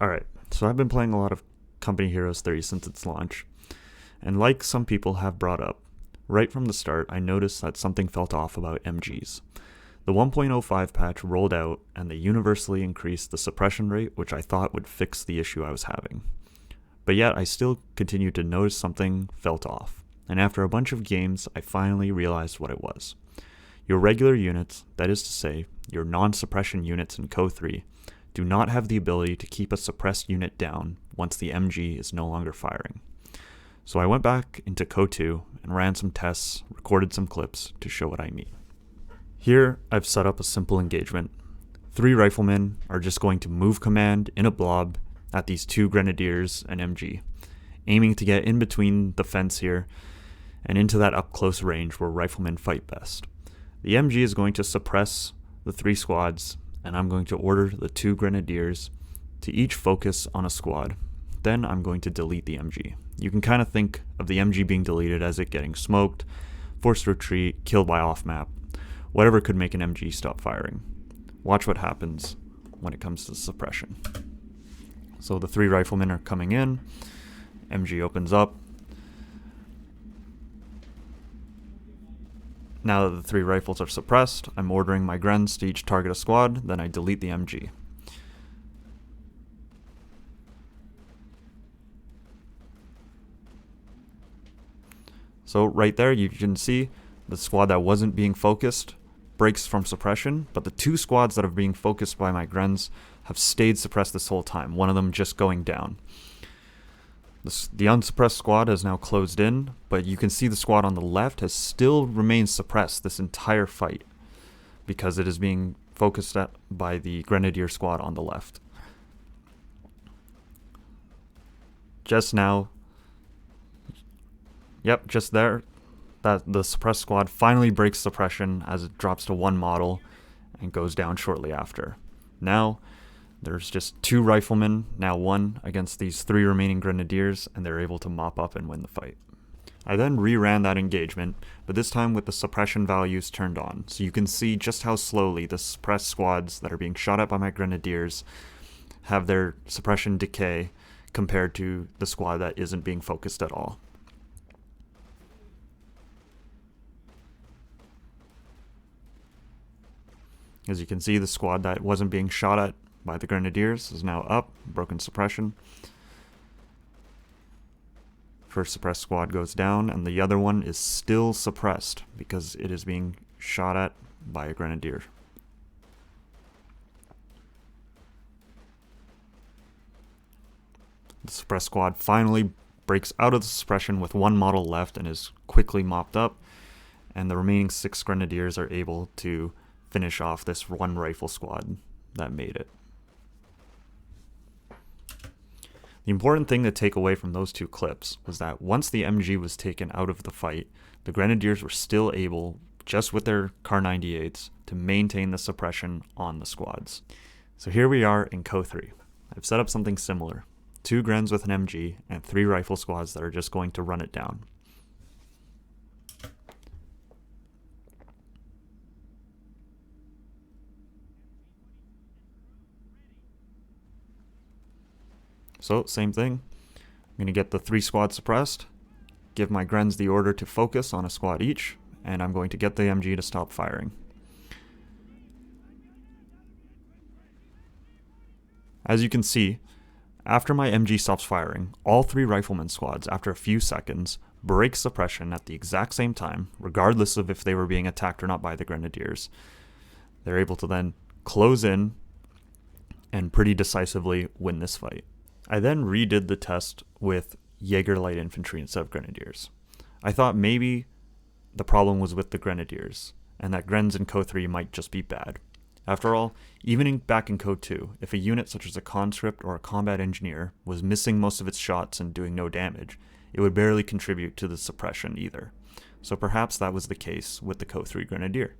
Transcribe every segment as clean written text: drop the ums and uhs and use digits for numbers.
Alright, so I've been playing a lot of Company Heroes 3 since its launch, and like some people have brought up, right from the start I noticed that something felt off about MGs. The 1.05 patch rolled out and they universally increased the suppression rate, which I thought would fix the issue I was having. But yet I still continued to notice something felt off, and after a bunch of games I finally realized what it was. Your regular units, that is to say, your non-suppression units in CoH3, do not have the ability to keep a suppressed unit down once the MG is no longer firing. So I went back into CoH2 and ran some tests, recorded some clips to show what I mean. Here I've set up a simple engagement. 3 riflemen are just going to move command in a blob at these 2 grenadiers and MG, aiming to get in between the fence here and into that up close range where riflemen fight best. The MG is going to suppress the 3 squads, and I'm going to order the 2 grenadiers to each focus on a squad. Then I'm going to delete the MG. You can kind of think of the MG being deleted as it getting smoked, forced retreat, killed by off-map, whatever could make an MG stop firing. Watch what happens when it comes to suppression. So the 3 riflemen are coming in, MG opens up. Now that the 3 rifles are suppressed, I'm ordering my grens to each target a squad, then I delete the MG. So right there you can see the squad that wasn't being focused breaks from suppression, but the 2 squads that are being focused by my grens have stayed suppressed this whole time, one of them just going down. The unsuppressed squad has now closed in, but you can see the squad on the left has still remained suppressed this entire fight because it is being focused at by the grenadier squad on the left. Just now, yep, just there, that the suppressed squad finally breaks suppression as it drops to 1 model and goes down shortly after. Now, there's just 2 riflemen, now 1, against these 3 remaining grenadiers, and they're able to mop up and win the fight. I then reran that engagement, but this time with the suppression values turned on, so you can see just how slowly the suppressed squads that are being shot at by my grenadiers have their suppression decay compared to the squad that isn't being focused at all. As you can see, the squad that wasn't being shot at by the grenadiers is now up, broken suppression. First suppressed squad goes down, and the other one is still suppressed because it is being shot at by a grenadier. The suppressed squad finally breaks out of the suppression with 1 model left and is quickly mopped up, and the remaining 6 grenadiers are able to finish off this 1 rifle squad that made it. The important thing to take away from those 2 clips was that once the MG was taken out of the fight, the grenadiers were still able, just with their Kar 98s, to maintain the suppression on the squads. So here we are in CoH3. I've set up something similar. 2 grens with an MG and 3 rifle squads that are just going to run it down. So, same thing. I'm going to get the 3 squads suppressed, give my grens the order to focus on a squad each, and I'm going to get the MG to stop firing. As you can see, after my MG stops firing, all 3 riflemen squads, after a few seconds, break suppression at the exact same time, regardless of if they were being attacked or not by the grenadiers. They're able to then close in and pretty decisively win this fight. I then redid the test with Jaeger light infantry instead of grenadiers. I thought maybe the problem was with the grenadiers, and that grens in CoH3 might just be bad. After all, even back in CoH2, if a unit such as a conscript or a combat engineer was missing most of its shots and doing no damage, it would barely contribute to the suppression either. So perhaps that was the case with the CoH3 grenadier.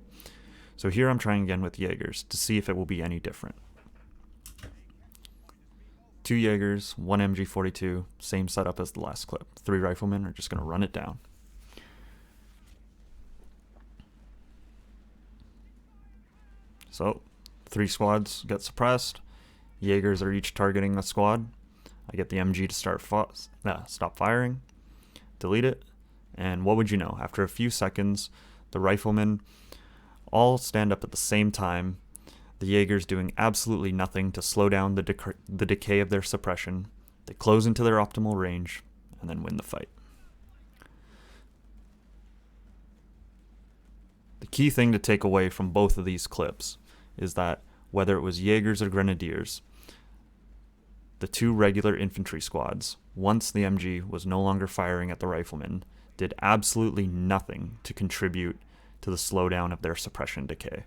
So here I'm trying again with Jaegers to see if it will be any different. 2 Jaegers, 1 MG42, same setup as the last clip. 3 riflemen are just going to run it down. So 3 squads get suppressed. Jaegers are each targeting a squad. I get the MG to stop firing, delete it, and what would you know? After a few seconds, the riflemen all stand up at the same time, the Jaegers doing absolutely nothing to slow down the decay of their suppression. They close into their optimal range, and then win the fight. The key thing to take away from both of these clips is that whether it was Jaegers or Grenadiers, the two regular infantry squads, once the MG was no longer firing at the riflemen, did absolutely nothing to contribute to the slowdown of their suppression decay.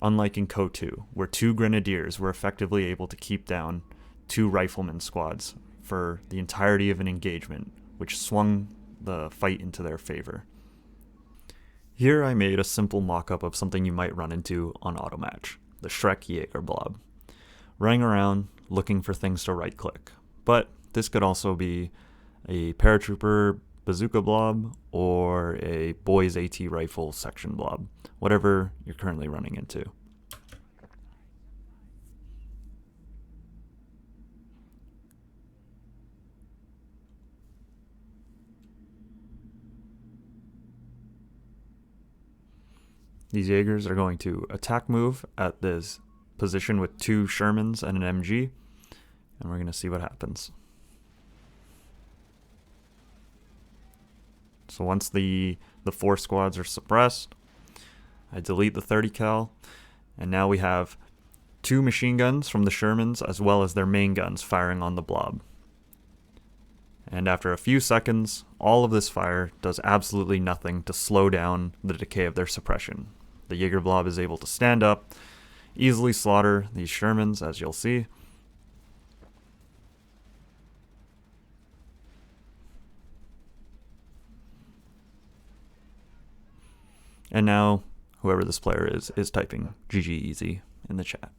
Unlike in CoH2, where two Grenadiers were effectively able to keep down two riflemen squads for the entirety of an engagement, which swung the fight into their favor. Here I made a simple mock-up of something you might run into on Automatch, the Shrek Jaeger blob. Running around looking for things to right-click. But this could also be a paratrooper bazooka blob or a boys AT rifle section blob, whatever you're currently running into. These Jaegers are going to attack move at this position with two Shermans and an MG, and we're going to see what happens. So once the four squads are suppressed, I delete the 30 cal, and now we have two machine guns from the Shermans as well as their main guns firing on the blob. And after a few seconds, all of this fire does absolutely nothing to slow down the decay of their suppression. The Jaeger blob is able to stand up, easily slaughter these Shermans, as you'll see. And now, whoever this player is typing GG easy in the chat.